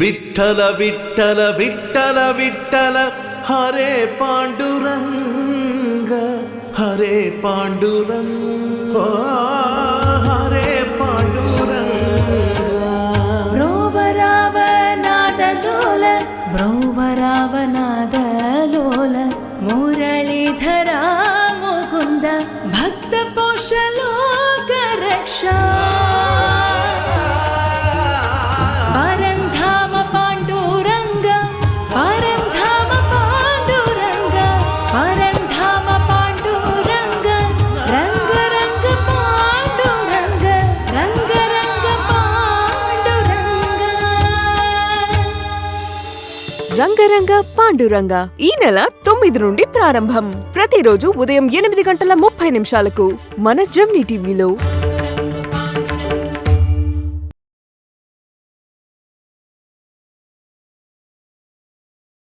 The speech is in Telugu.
విఠల విఠల విఠల విఠల హరే పాండురంగ హరే పాండురంగ హరే పాండురంగ బ్రోవరావనాదలోల బ్రోవరావనాదలోల మురళీధరా ముకుంద భక్త పోషలోక రక్షా పరంధామ పాండురంగ పరంధామ పాండురంగ పరంధామ పాండురంగ రంగ రంగ పాండురంగ రంగ రంగ పాండురంగ రంగరంగ పాండురంగ ఈ నెల 9 నుండి ప్రారంభం. ప్రతిరోజు ఉదయం 8:30 మన జెమినీ టీవీలో.